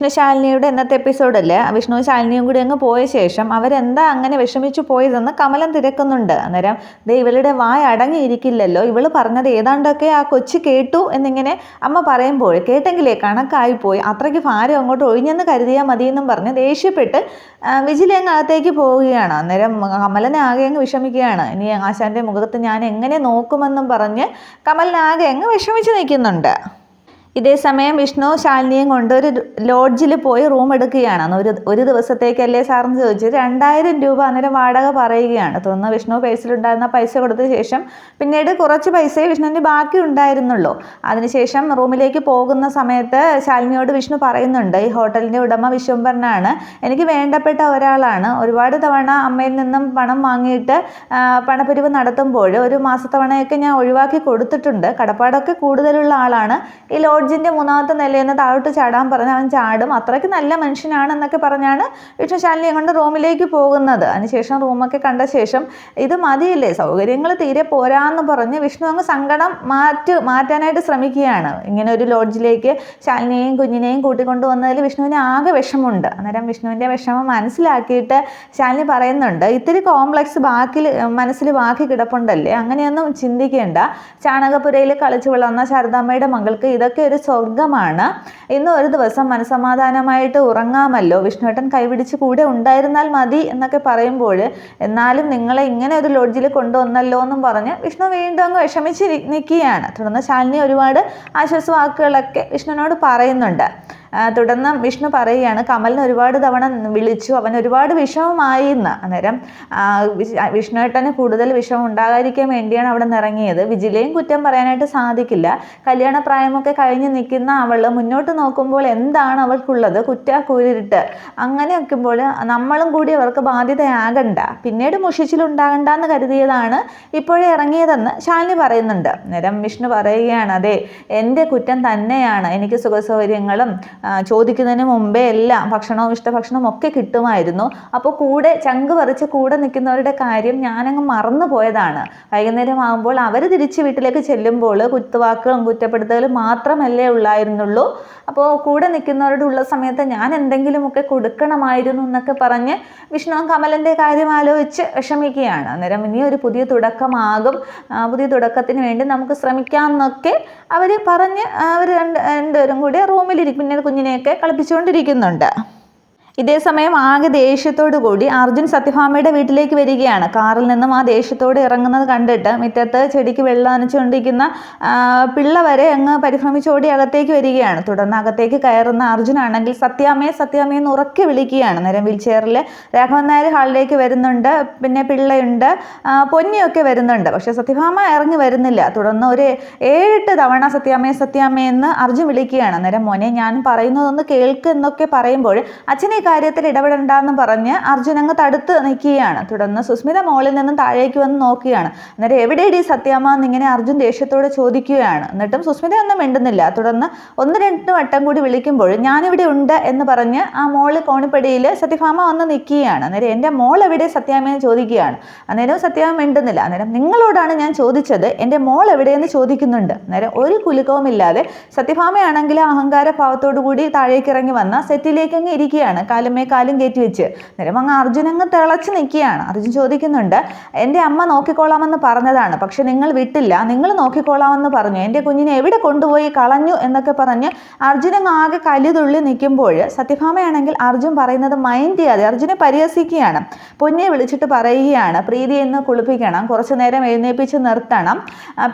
ശാലിനിയുടെ ഇന്നത്തെ എപ്പിസോഡിൽ വിഷ്ണു ശാലിനിയും കൂടി അങ്ങ് പോയ ശേഷം അവരെന്താ അങ്ങനെ വിഷമിച്ചു പോയതെന്ന് കമലൻ തിരക്കുന്നുണ്ട്. അന്നേരം ഇവളുടെ വായ അടങ്ങിയിരിക്കില്ലല്ലോ, ഇവള് പറഞ്ഞത് ഏതാണ്ടൊക്കെ ആ കൊച്ചു കേട്ടു എന്നിങ്ങനെ അമ്മ പറയുമ്പോൾ കേട്ടെങ്കിലേ കണക്കായിപ്പോയി, അത്രയ്ക്ക് ഭാരം അങ്ങോട്ട് ഒഴിഞ്ഞെന്ന് കരുതിയാൽ മതിയെന്നും പറഞ്ഞ് ദേഷ്യപ്പെട്ട് വിജില അങ്ങ് അകത്തേക്ക് പോവുകയാണ്. അന്നേരം കമലനെ ആകെ അങ്ങ് വിഷമിക്കുകയാണ്. ഇനി ആശാന്റെ മുഖത്ത് ഞാൻ എങ്ങനെ നോക്കുമെന്നും പറഞ്ഞ് കമലിനാകെ അങ്ങ് വിഷമിച്ച് നിൽക്കുന്നുണ്ട്. ഇതേ സമയം വിഷ്ണു ശാലിനിയും കൊണ്ട് ഒരു ലോഡ്ജിൽ പോയി റൂം എടുക്കുകയാണ്. ഒരു ദിവസത്തേക്കല്ലേ സാറെന്ന് ചോദിച്ചു 2000 രൂപ അന്നേരം വാടക പറയുകയാണ്. തുടർന്ന് വിഷ്ണു പേഴ്സിലുണ്ടായിരുന്ന പൈസ കൊടുത്ത ശേഷം പിന്നീട് കുറച്ച് പൈസയെ വിഷ്ണുവിന് ബാക്കി ഉണ്ടായിരുന്നുള്ളൂ. അതിനുശേഷം റൂമിലേക്ക് പോകുന്ന സമയത്ത് ശാലിനിയോട് വിഷ്ണു പറയുന്നുണ്ട്, ഈ ഹോട്ടലിൻ്റെ ഉടമ വിശ്വംഭരനാണ്, എനിക്ക് വേണ്ടപ്പെട്ട ഒരാളാണ്, ഒരുപാട് തവണ അമ്മയിൽ നിന്നും പണം വാങ്ങിയിട്ട് പണപ്പിരിവ് നടത്തുമ്പോൾ ഒരു മാസത്തവണയൊക്കെ ഞാൻ ഒഴിവാക്കി കൊടുത്തിട്ടുണ്ട്, കടപ്പാടൊക്കെ കൂടുതലുള്ള ആളാണ്, ഈ ലോഡ്ജിൻ്റെ 3ാമത്തെ നിലയിൽ നിന്ന് താഴോട്ട് ചാടാൻ പറഞ്ഞ് അവൻ ചാടും, അത്രയ്ക്ക് നല്ല മനുഷ്യനാണെന്നൊക്കെ പറഞ്ഞാണ് വിഷ്ണു ശാലിനിയെ കൊണ്ട് റൂമിലേക്ക് പോകുന്നത്. അതിനുശേഷം റൂമൊക്കെ കണ്ട ശേഷം ഇത് മതിയില്ലേ, സൗകര്യങ്ങൾ തീരെ പോരാന്ന് പറഞ്ഞ് വിഷ്ണു അങ്ങ് സങ്കടം മാറ്റാനായിട്ട് ശ്രമിക്കുകയാണ്. ഇങ്ങനെ ഒരു ലോഡ്ജിലേക്ക് ശാലിനിയെയും കുഞ്ഞിനെയും കൂട്ടിക്കൊണ്ടു വന്നതിൽ വിഷ്ണുവിന് ആകെ വിഷമമുണ്ട്. അന്നേരം വിഷ്ണുവിൻ്റെ വിഷമം മനസ്സിലാക്കിയിട്ട് ശാലിനി പറയുന്നുണ്ട്, ഇത്തിരി കോംപ്ലക്സ് മനസ്സിൽ ബാക്കി കിടപ്പുണ്ടല്ലേ, അങ്ങനെയൊന്നും ചിന്തിക്കേണ്ട, ചാണകപ്പുരയിൽ കളിച്ചു വളർന്ന ശാരദാമ്മയുടെ മകൾക്ക് ഇതൊക്കെ ഒരു സ്വർഗമാണ്, ഇന്ന് ഒരു ദിവസം മനസമാധാനമായിട്ട് ഉറങ്ങാമല്ലോ, വിഷ്ണുവേട്ടൻ കൈപിടിച്ച് കൂടെ ഉണ്ടായിരുന്നാൽ മതി എന്നൊക്കെ പറയുമ്പോൾ എന്നാലും നിങ്ങളെ ഇങ്ങനെ ഒരു ലോഡ്ജിൽ കൊണ്ടുവന്നല്ലോ എന്നും പറഞ്ഞ് വിഷ്ണു വീണ്ടും അങ്ങ് വിഷമിച്ച് നിൽക്കുകയാണ്. തുടർന്ന് ശാലിനി ഒരുപാട് ആശ്വാസവാക്കുകളൊക്കെ വിഷ്ണുവിനോട് പറയുന്നുണ്ട്. തുടർന്ന് വിഷ്ണു പറയുകയാണ്, കമലിന് ഒരുപാട് തവണ വിളിച്ചു, അവൻ ഒരുപാട് വിഷമമായി എന്ന്. അന്നേരം വിഷ്ണുവേട്ടന് കൂടുതൽ വിഷമം ഉണ്ടാകാതിരിക്കാൻ വേണ്ടിയാണ് അവിടെ നിന്ന് ഇറങ്ങിയത്. വിജിലയും കുറ്റം പറയാനായിട്ട് സാധിക്കില്ല, കല്യാണ പ്രായമൊക്കെ കഴിഞ്ഞ് നിൽക്കുന്ന അവൾ മുന്നോട്ട് നോക്കുമ്പോൾ എന്താണ് അവൾക്കുള്ളത്, കുറ്റാക്കൂരിട്ട് അങ്ങനെ നിൽക്കുമ്പോൾ നമ്മളും കൂടി അവർക്ക് ബാധ്യതയാകണ്ട, പിന്നീട് മുഷിച്ചിലുണ്ടാകണ്ട എന്ന് കരുതിയതാണ് ഇപ്പോഴേ ഇറങ്ങിയതെന്ന് ശാലിനി പറയുന്നുണ്ട്. അന്നേരം വിഷ്ണു പറയുകയാണ്, അതെ എൻ്റെ കുറ്റം തന്നെയാണ്, എനിക്ക് സുഖസൗകര്യങ്ങളും ചോദിക്കുന്നതിന് മുമ്പേ എല്ലാം ഭക്ഷണവും ഇഷ്ടഭക്ഷണവും ഒക്കെ കിട്ടുമായിരുന്നു, അപ്പോൾ കൂടെ ചങ്ക് പറിച്ച് കൂടെ നിൽക്കുന്നവരുടെ കാര്യം ഞാനങ്ങ് മറന്നു പോയതാണ്, വൈകുന്നേരം ആകുമ്പോൾ അവർ തിരിച്ച് വീട്ടിലേക്ക് ചെല്ലുമ്പോൾ കുത്തുവാക്കുകളും കുറ്റപ്പെടുത്തലും മാത്രമല്ലേ ഉള്ളായിരുന്നുള്ളൂ, അപ്പോൾ കൂടെ നിൽക്കുന്നവരുടെ ഉള്ള സമയത്ത് ഞാൻ എന്തെങ്കിലുമൊക്കെ കൊടുക്കണമായിരുന്നു എന്നൊക്കെ പറഞ്ഞ് വിഷ്ണു കമലൻ്റെ കാര്യം ആലോചിച്ച് വിഷമിക്കുകയാണ്. അന്നേരം ഇനി ഒരു പുതിയ തുടക്കമാകും, പുതിയ തുടക്കത്തിന് വേണ്ടി നമുക്ക് ശ്രമിക്കാമെന്നൊക്കെ അവർ പറഞ്ഞ് അവർ രണ്ടുപേരും കൂടി റൂമിലിരിക്കും, പിന്നീട് കുഞ്ഞിനെയൊക്കെ കളിപ്പിച്ചുകൊണ്ടിരിക്കുന്നുണ്ട്. ഇതേ സമയം ആകെ ദേഷ്യത്തോടു കൂടി അർജുൻ സത്യഭാമയുടെ വീട്ടിലേക്ക് വരികയാണ്. കാറിൽ നിന്നും ആ ദേഷ്യത്തോട് ഇറങ്ങുന്നത് കണ്ടിട്ട് മുറ്റത്ത് ചെടിക്ക് വെള്ളം നനച്ചുകൊണ്ടിരിക്കുന്ന പിള്ള വരെ അങ്ങ് പരിഭ്രമിച്ചോടി അകത്തേക്ക് വരികയാണ്. തുടർന്ന് അകത്തേക്ക് കയറുന്ന അർജുനാണെങ്കിൽ സത്യാമ്മയെന്ന് ഉറക്കെ വിളിക്കുകയാണ്. നേരം വീൽ ചെയറിൽ രാഘവൻ നായർ ഹാളിലേക്ക് വരുന്നുണ്ട്, പിന്നെ പിള്ളയുണ്ട്, പൊന്നിയൊക്കെ വരുന്നുണ്ട്. പക്ഷെ സത്യഭാമ ഇറങ്ങി വരുന്നില്ല. തുടർന്ന് ഒരു 7-8 തവണ സത്യാമ്മയെന്ന് അർജുൻ വിളിക്കുകയാണ്. അന്നേരം മോനെ ഞാൻ പറയുന്നതൊന്ന് കേൾക്ക് എന്നൊക്കെ പറയുമ്പോൾ അച്ഛനെ കാര്യത്തിൽ ഇടപെടണ്ടെന്ന് പറഞ്ഞ് അർജുൻ അങ്ങ് തടുത്ത് നിൽക്കുകയാണ്. തുടർന്ന് സുസ്മിത മോളിൽ നിന്നും താഴേക്ക് വന്ന് നോക്കുകയാണ്. അന്നേരം എവിടെയടി സത്യാമ്മ എന്നിങ്ങനെ അർജുൻ ദേഷ്യത്തോടെ ചോദിക്കുകയാണ്. എന്നിട്ടും സുസ്മിത ഒന്നും മിണ്ടുന്നില്ല. തുടർന്ന് 1-2 വട്ടം കൂടി വിളിക്കുമ്പോൾ ഞാനിവിടെ ഉണ്ട് എന്ന് പറഞ്ഞ് ആ മോള് കോണിപ്പടിയിൽ സത്യഭാമ വന്ന് നിൽക്കുകയാണ്. അന്നേരം എൻ്റെ മോൾ എവിടെ സത്യാമ്മയെന്ന് ചോദിക്കുകയാണ്. അന്നേരം സത്യാമ്മ മിണ്ടുന്നില്ല. അന്നേരം നിങ്ങളോടാണ് ഞാൻ ചോദിച്ചത്, എൻ്റെ മോൾ എവിടെയെന്ന് ചോദിക്കുന്നുണ്ട്. അന്നേരം ഒരു കുലുക്കവുമില്ലാതെ സത്യഭാമയാണെങ്കിൽ അഹങ്കാര ഭാവത്തോടു കൂടി താഴേക്ക് ഇറങ്ങി വന്ന സെറ്റിലേക്ക് അങ്ങ് ഇരിക്കുകയാണ്, കാലും കയറ്റി വെച്ച്. നേരം അങ്ങ് അർജുൻ അങ്ങ് തിളച്ച് നിൽക്കുകയാണ്. അർജുൻ ചോദിക്കുന്നുണ്ട്, എൻ്റെ അമ്മ നോക്കിക്കോളാമെന്ന് പറഞ്ഞതാണ്, പക്ഷെ നിങ്ങൾ വിട്ടില്ല, നിങ്ങൾ നോക്കിക്കോളാമെന്ന് പറഞ്ഞു, എൻ്റെ കുഞ്ഞിനെ എവിടെ കൊണ്ടുപോയി കളഞ്ഞു എന്നൊക്കെ പറഞ്ഞ് അർജുൻ അങ്ങ് ആകെ കലിതുള്ളി നിൽക്കുമ്പോൾ സത്യഭാമയാണെങ്കിൽ അർജുൻ പറയുന്നത് മൈൻഡ് ചെയ്യാതെ അർജുനെ പരിഹസിക്കുകയാണ്. പൊന്നിയെ വിളിച്ചിട്ട് പറയുകയാണ്, പ്രീതിയെ ഇന്ന് കുളിപ്പിക്കണം, കുറച്ചു നേരം എഴുന്നേൽപ്പിച്ച് നിർത്തണം,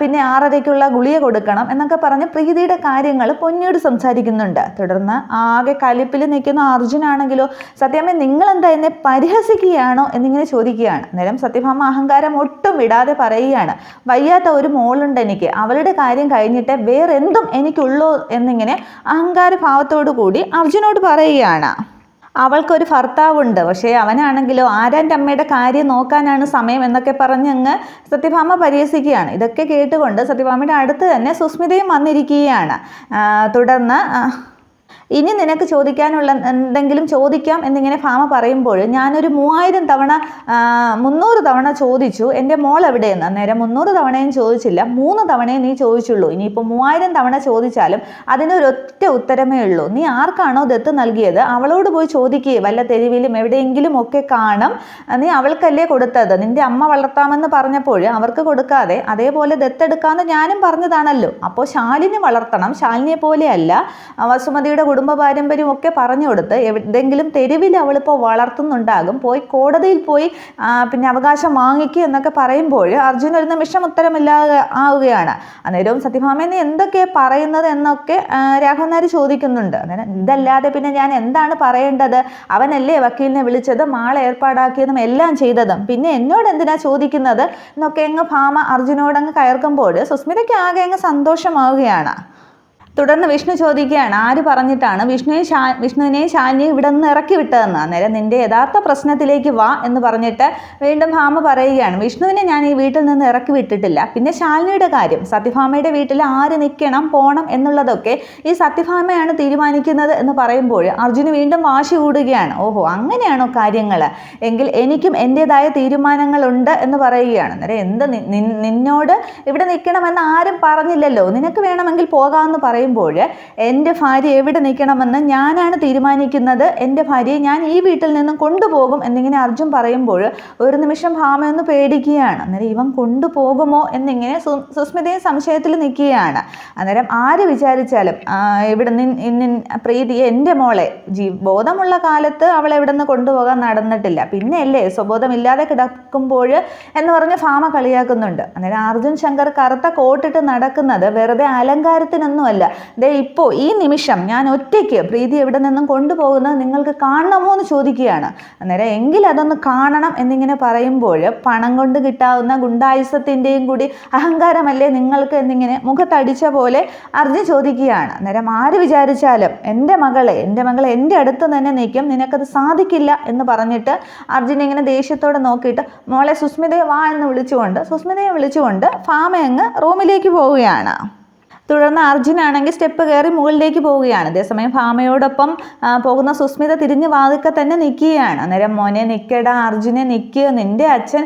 പിന്നെ 6:30-ക്കുള്ള ഗുളിക കൊടുക്കണം എന്നൊക്കെ പറഞ്ഞ് പ്രീതിയുടെ കാര്യങ്ങൾ പൊന്നിയോട് സംസാരിക്കുന്നുണ്ട്. തുടർന്ന് ആകെ കലിപ്പിൽ നിൽക്കുന്ന അർജുനാണെങ്കിലോ സത്യാമ്മ നിങ്ങൾ എന്താ എന്നെ പരിഹസിക്കുകയാണോ എന്നിങ്ങനെ ചോദിക്കുകയാണ്. അന്നേരം സത്യഭാമ അഹങ്കാരം ഒട്ടും വിടാതെ പറയുകയാണ്, വയ്യാത്ത ഒരു മോളുണ്ട് എനിക്ക്, അവളുടെ കാര്യം കഴിഞ്ഞിട്ട് വേറെ എന്തും എനിക്കുള്ളൂ എന്നിങ്ങനെ അഹങ്കാര ഭാവത്തോടു കൂടി അർജുനോട് പറയുകയാണ്. അവൾക്കൊരു ഭർത്താവുണ്ട്, പക്ഷേ അവനാണെങ്കിലോ ആരാൻ്റെ അമ്മയുടെ കാര്യം നോക്കാനാണ് സമയം എന്നൊക്കെ പറഞ്ഞ് അങ്ങ് സത്യഭാമ പരിഹസിക്കുകയാണ്. ഇതൊക്കെ കേട്ടുകൊണ്ട് സത്യഭാമയുടെ അടുത്ത് തന്നെ സുസ്മിതയും വന്നിരിക്കുകയാണ്. തുടർന്ന് ഇനി നിനക്ക് ചോദിക്കാനുള്ള എന്തെങ്കിലും ചോദിക്കാം എന്നിങ്ങനെ ഭാമ പറയുമ്പോൾ ഞാനൊരു 3000 തവണ 300 തവണ ചോദിച്ചു എൻ്റെ മോൾ എവിടെയെന്ന്. അന്നേരം 300 തവണയും ചോദിച്ചില്ല, 3 തവണയും നീ ചോദിച്ചുള്ളൂ. ഇനിയിപ്പോൾ 3000 തവണ ചോദിച്ചാലും അതിനൊരൊറ്റ ഉത്തരമേ ഉള്ളൂ. നീ ആർക്കാണോ ദത്ത് നൽകിയത് അവളോട് പോയി ചോദിക്കുകയെ, വല്ല തെരുവിലും എവിടെയെങ്കിലും ഒക്കെ കാണും, നീ അവൾക്കല്ലേ കൊടുത്തത്. നിന്റെ അമ്മ വളർത്താമെന്ന് പറഞ്ഞപ്പോൾ അവർക്ക് കൊടുക്കാതെ അതേപോലെ ദത്തെടുക്കാമെന്ന് ഞാനും പറഞ്ഞതാണല്ലോ. അപ്പോൾ ശാലിനി വളർത്തണം, ശാലിനിയെ പോലെയല്ല, വസുമതിയുടെ കുടുംബ പാരമ്പര്യം ഒക്കെ പറഞ്ഞു കൊടുത്ത് എവിടെയെങ്കിലും തെരുവിൽ അവളിപ്പോൾ വളർത്തുന്നുണ്ടാകും, പോയി കോടതിയിൽ പോയി പിന്നെ അവകാശം വാങ്ങിക്കുക എന്നൊക്കെ പറയുമ്പോൾ അർജുൻ ഒരു നിമിഷം ഉത്തരമില്ലാതെ ആവുകയാണ്. അന്നേരവും സത്യഭാമ നീ എന്തൊക്കെയാണ് പറയുന്നത് എന്നൊക്കെ രാഘവൻ നായർ ചോദിക്കുന്നുണ്ട്. അന്നേരം ഇതല്ലാതെ പിന്നെ ഞാൻ എന്താണ് പറയേണ്ടത്, അവനല്ലേ വക്കീലിനെ വിളിച്ചത്, മാളെ ഏർപ്പാടാക്കിയതും എല്ലാം ചെയ്തതും, പിന്നെ എന്നോട് എന്തിനാ ചോദിക്കുന്നത് എന്നൊക്കെ അങ്ങ് ഭാമ അർജുനോടങ്ങ് കയർക്കുമ്പോൾ സുസ്മിതയ്ക്ക് ആകെ അങ്ങ് സന്തോഷമാവുകയാണ്. തുടർന്ന് വിഷ്ണു ചോദിക്കുകയാണ്, ആര് പറഞ്ഞിട്ടാണ് വിഷ്ണുവിനെയും ശാലിനിയും ഇവിടെ നിന്ന് ഇറക്കി വിട്ടതെന്ന്. അന്നേരം നിന്റെ യഥാർത്ഥ പ്രശ്നത്തിലേക്ക് വാ എന്ന് പറഞ്ഞിട്ട് വീണ്ടും ഭാമ പറയുകയാണ്, വിഷ്ണുവിനെ ഞാൻ ഈ വീട്ടിൽ നിന്ന് ഇറക്കി വിട്ടിട്ടില്ല. പിന്നെ ശാലിനിയുടെ കാര്യം, സത്യഭാമയുടെ വീട്ടിൽ ആര് നിൽക്കണം പോണം എന്നുള്ളതൊക്കെ ഈ സത്യഭാമയാണ് തീരുമാനിക്കുന്നത് എന്ന് പറയുമ്പോൾ അർജുന് വീണ്ടും വാശി കൂടുകയാണ്. ഓഹോ, അങ്ങനെയാണോ കാര്യങ്ങൾ, എങ്കിൽ എനിക്കും എൻ്റെതായ തീരുമാനങ്ങളുണ്ട് എന്ന് പറയുകയാണ്. അന്നേരം എന്ത് നിന്നോട് ഇവിടെ നിൽക്കണമെന്ന് ആരും പറഞ്ഞില്ലല്ലോ, നിനക്ക് വേണമെങ്കിൽ പോകാമെന്ന് പറയും. എൻ്റെ ഭാര്യ എവിടെ നിൽക്കണമെന്ന് ഞാനാണ് തീരുമാനിക്കുന്നത്, എൻ്റെ ഭാര്യയെ ഞാൻ ഈ വീട്ടിൽ നിന്നും കൊണ്ടുപോകും എന്നിങ്ങനെ അർജുൻ പറയുമ്പോൾ ഒരു നിമിഷം ഭാമ ഒന്ന് പേടിക്കുകയാണ്. അന്നേരം ഇവൻ കൊണ്ടുപോകുമോ എന്നിങ്ങനെ സുസ്മിതയും സംശയത്തിൽ നിൽക്കുകയാണ്. അന്നേരം ആര് വിചാരിച്ചാലും ഇവിടെ പ്രീതി എൻ്റെ മോളെ ബോധമുള്ള കാലത്ത് അവളെ ഇവിടെ നിന്ന് കൊണ്ടുപോകാൻ നടന്നിട്ടില്ല, പിന്നെ അല്ലേ സ്വബോധമില്ലാതെ കിടക്കുമ്പോൾ എന്ന് പറഞ്ഞ് ഭാമ കളിയാക്കുന്നുണ്ട്. അന്നേരം അർജുൻ ശങ്കർ കറുത്ത കോട്ടിട്ട് നടക്കുന്നത് വെറുതെ അലങ്കാരത്തിനൊന്നുമല്ല, ഇപ്പോൾ ഈ നിമിഷം ഞാൻ ഒറ്റയ്ക്ക് പ്രീതി എവിടെ നിന്നും കൊണ്ടുപോകുന്നത് നിങ്ങൾക്ക് കാണണമോ എന്ന് ചോദിക്കുകയാണ്. അന്നേരം എങ്കിൽ അതൊന്ന് കാണണം എന്നിങ്ങനെ പറയുമ്പോൾ പണം കൊണ്ട് കിട്ടാവുന്ന ഗുണ്ടായുസത്തിൻ്റെയും കൂടി അഹങ്കാരമല്ലേ നിങ്ങൾക്ക് എന്നിങ്ങനെ മുഖത്തടിച്ച പോലെ അർജുൻ ചോദിക്കുകയാണ്. അന്നേരം ആര് വിചാരിച്ചാലും എൻ്റെ മകളെ എൻ്റെ അടുത്ത് തന്നെ നിൽക്കും, നിനക്കത് സാധിക്കില്ല എന്ന് പറഞ്ഞിട്ട് അർജുൻ ഇങ്ങനെ ദേഷ്യത്തോടെ നോക്കിയിട്ട് മോളെ സുസ്മിതയെ വാ എന്ന് സുസ്മിതയെ വിളിച്ചുകൊണ്ട് ഭാമയങ്ങ് റൂമിലേക്ക് പോവുകയാണ്. തുടർന്ന് അർജുനാണെങ്കിൽ സ്റ്റെപ്പ് കയറി മുകളിലേക്ക് പോവുകയാണ്. അതേസമയം ഭാമയോടൊപ്പം പോകുന്ന സുസ്മിത തിരിഞ്ഞ് വാതിൽക്കൽ തന്നെ നിൽക്കുകയാണ്. അന്നേരം മോനെ നിൽക്കടാ, അർജുനെ നിൽക്കുക, നിൻ്റെ അച്ഛൻ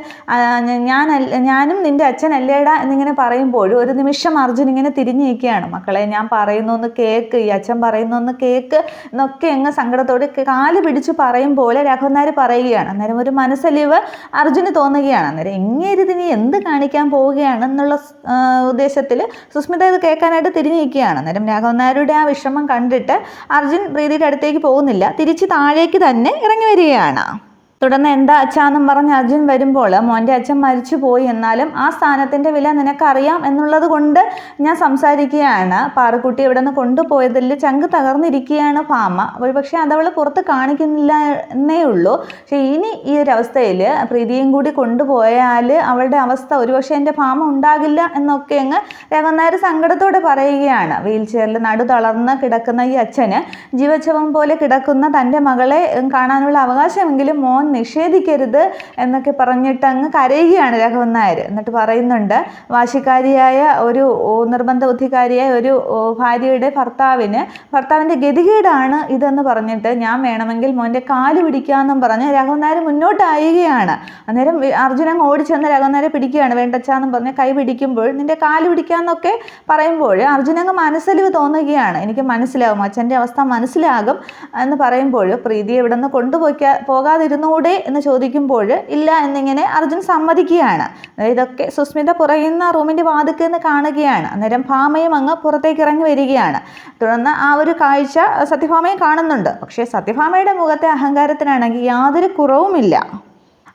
ഞാനും നിൻ്റെ അച്ഛൻ അല്ലേടാ എന്നിങ്ങനെ പറയുമ്പോൾ ഒരു നിമിഷം അർജുൻ ഇങ്ങനെ തിരിഞ്ഞ് നിൽക്കുകയാണ്. മക്കളെ ഞാൻ പറയുന്നു ഒന്ന് കേൾക്ക്, ഈ അച്ഛൻ പറയുന്നു ഒന്ന് കേൾക്ക് എന്നൊക്കെ അങ്ങ് സങ്കടത്തോട് കാല് പിടിച്ച് പറയും പോലെ രാഘവൻ നായർ പറയുകയാണ്. അന്നേരം ഒരു മനസ്സലിവ് അർജുന് തോന്നുകയാണ്. അന്നേരം ഇങ്ങേരിതിനി എന്ത് കാണിക്കാൻ പോവുകയാണ് എന്നുള്ള ഉദ്ദേശത്തിൽ സുസ്മിത ഇത് കേൾക്കാൻ തിരിഞ്ഞിരിക്കുകയാണ്. അന്നേരം രാഘവൻ നായരുടെ ആ വിഷമം കണ്ടിട്ട് അർജുൻ പ്രീതിയുടെ അടുത്തേക്ക് പോകുന്നില്ല, തിരിച്ച് താഴേക്ക് തന്നെ ഇറങ്ങി വരികയാണ്. തുടർന്ന് എന്താ അച്ഛാന്നും പറഞ്ഞ് അർജുൻ വരുമ്പോൾ മോൻ്റെ അച്ഛൻ മരിച്ചു പോയി, എന്നാലും ആ സ്ഥാനത്തിൻ്റെ വില നിനക്കറിയാം എന്നുള്ളത് കൊണ്ട് ഞാൻ സംസാരിക്കുകയാണ്. പാറുക്കുട്ടി ഇവിടെ നിന്ന് കൊണ്ടുപോയതിൽ ചങ്ക് തകർന്നിരിക്കുകയാണ് ഭാമ. പക്ഷേ അതവൾ പുറത്ത് കാണിക്കുന്നില്ല എന്നേ ഉള്ളൂ. പക്ഷേ ഇനി ഈ ഒരു അവസ്ഥയിൽ പ്രീതിയും കൂടി കൊണ്ടുപോയാൽ അവളുടെ അവസ്ഥ ഒരുപക്ഷെ എൻ്റെ ഭാമ ഉണ്ടാകില്ല എന്നൊക്കെ അങ്ങ് രാഘവൻ നായർ സങ്കടത്തോടെ പറയുകയാണ്. വീൽ ചെയറിൽ നടു തളർന്ന് കിടക്കുന്ന ഈ അച്ഛന് ജീവച്ഛവം പോലെ കിടക്കുന്ന തൻ്റെ മകളെ കാണാനുള്ള അവകാശമെങ്കിലും മോൻ നിഷേധിക്കരുത് എന്നൊക്കെ പറഞ്ഞിട്ട് അങ്ങ് കരയുകയാണ് രാഘവൻ നായർ. എന്നിട്ട് പറയുന്നുണ്ട്, വാശിക്കാരിയായ ഒരു നിർബന്ധ ബുദ്ധിക്കാരിയായ ഒരു ഭാര്യയുടെ ഭർത്താവിൻ്റെ ഗതികേടാണ് ഇതെന്ന് പറഞ്ഞിട്ട് ഞാൻ വേണമെങ്കിൽ മോൻ്റെ കാല് പിടിക്കാമെന്നും പറഞ്ഞ് രാഘവൻ നായർ മുന്നോട്ടായുകയാണ്. അന്നേരം അർജുനൻ ഓടിച്ചെന്ന് രാഘവൻ നായരെ പിടിക്കുകയാണ്. വേണ്ടച്ചാന്നും പറഞ്ഞ് കൈ പിടിക്കുമ്പോൾ നിൻ്റെ കാല് പിടിക്കാമെന്നൊക്കെ പറയുമ്പോൾ അർജുനങ്ങ് മനസ്സലിവ് തോന്നുകയാണ്. എനിക്ക് മനസ്സിലാകും, അച്ഛൻ്റെ അവസ്ഥ മനസ്സിലാകും എന്ന് പറയുമ്പോൾ പ്രീതി ഇവിടെ നിന്ന് പോകാതിരുന്നു എന്ന് ചോദിക്കുമ്പോൾ ഇല്ല എന്നിങ്ങനെ അർജുൻ സമ്മതിക്കുകയാണ്. ഇതൊക്കെ സുസ്മിത പുറയുന്ന റൂമിൻ്റെ വാതിൽക്കൽ നിന്ന് കാണുകയാണ്. അന്നേരം ഭാമയും അങ്ങ് പുറത്തേക്ക് ഇറങ്ങി വരികയാണ്. തുടർന്ന് ആ ഒരു കാഴ്ച സത്യഭാമയും കാണുന്നുണ്ട്. പക്ഷേ സത്യഭാമയുടെ മുഖത്തെ അഹങ്കാരത്തിനാണെങ്കിൽ യാതൊരു കുറവുമില്ല.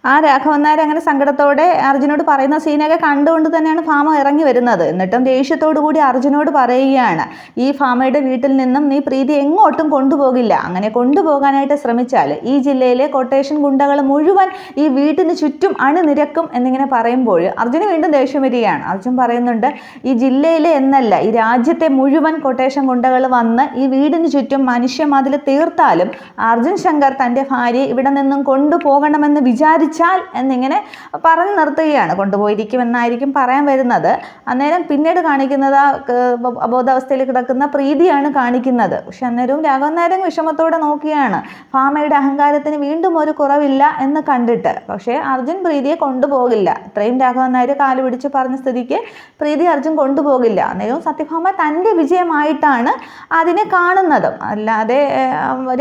ആ രാഘവൻ നായർ അങ്ങനെ സങ്കടത്തോടെ അർജുനോട് പറയുന്ന സീനൊക്കെ കണ്ടുകൊണ്ട് തന്നെയാണ് ഭാമ ഇറങ്ങി വരുന്നത്. എന്നിട്ടും ദേഷ്യത്തോടു കൂടി അർജുനോട് പറയുകയാണ്, ഈ ഭാമയുടെ വീട്ടിൽ നിന്നും നീ പ്രീതി എങ്ങോട്ടും കൊണ്ടുപോകില്ല. അങ്ങനെ കൊണ്ടുപോകാനായിട്ട് ശ്രമിച്ചാൽ ഈ ജില്ലയിലെ കൊട്ടേഷൻ ഗുണ്ടകൾ മുഴുവൻ ഈ വീട്ടിന് ചുറ്റും അണിനിരക്കും എന്നിങ്ങനെ പറയുമ്പോൾ അർജുന് വീണ്ടും ദേഷ്യം വരികയാണ്. അർജുൻ പറയുന്നുണ്ട്, ഈ ജില്ലയിലെ എന്നല്ല ഈ രാജ്യത്തെ മുഴുവൻ കൊട്ടേഷൻ ഗുണ്ടകൾ വന്ന് ഈ വീടിന് ചുറ്റും മനുഷ്യമതിൽ തീർത്താലും അർജുൻ ശങ്കർ തൻ്റെ ഭാര്യയെ ഇവിടെ നിന്നും കൊണ്ടുപോകണമെന്ന് വിചാരിച്ചു കാണിച്ചാൽ എന്നിങ്ങനെ പറഞ്ഞു നിർത്തുകയാണ്. കൊണ്ടുപോയിരിക്കുമെന്നായിരിക്കും പറയാൻ വരുന്നത്. അന്നേരം പിന്നീട് കാണിക്കുന്നത് അബോധാവസ്ഥയിൽ കിടക്കുന്ന പ്രീതിയാണ് കാണിക്കുന്നത്. പക്ഷെ അന്നേരവും രാഘവൻ നായർ വിഷമത്തോടെ നോക്കിയാണ്, ഭാമയുടെ അഹങ്കാരത്തിന് വീണ്ടും ഒരു കുറവില്ല എന്ന് കണ്ടിട്ട്. പക്ഷേ അർജുൻ പ്രീതിയെ കൊണ്ടുപോകില്ല. ഇത്രയും രാഘവൻ നായർ കാല് പിടിച്ച് പറഞ്ഞ സ്ഥിതിക്ക് പ്രീതി അർജുൻ കൊണ്ടുപോകില്ല. അന്നേരവും സത്യഭാമ തൻ്റെ വിജയമായിട്ടാണ് അതിനെ കാണുന്നതും. അല്ലാതെ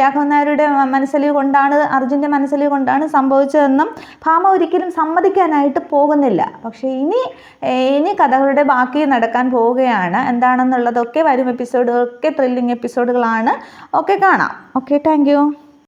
രാഘവൻ നായരുടെ മനസ്സലിവ് കൊണ്ടാണ്, അർജുൻ്റെ മനസ്സലിവ് കൊണ്ടാണ് സംഭവിച്ചതെന്നും ഭാമ ഒരിക്കലും സമ്മതിക്കാനായിട്ട് പോകുന്നില്ല. പക്ഷേ ഇനി കഥകളുടെ ബാക്കി നടക്കാൻ പോവുകയാണ്. എന്താണെന്നുള്ളതൊക്കെ വരും എപ്പിസോഡുകളൊക്കെ ത്രില്ലിംഗ് എപ്പിസോഡുകളാണ്. ഓക്കെ, കാണാം. Okay, thank you.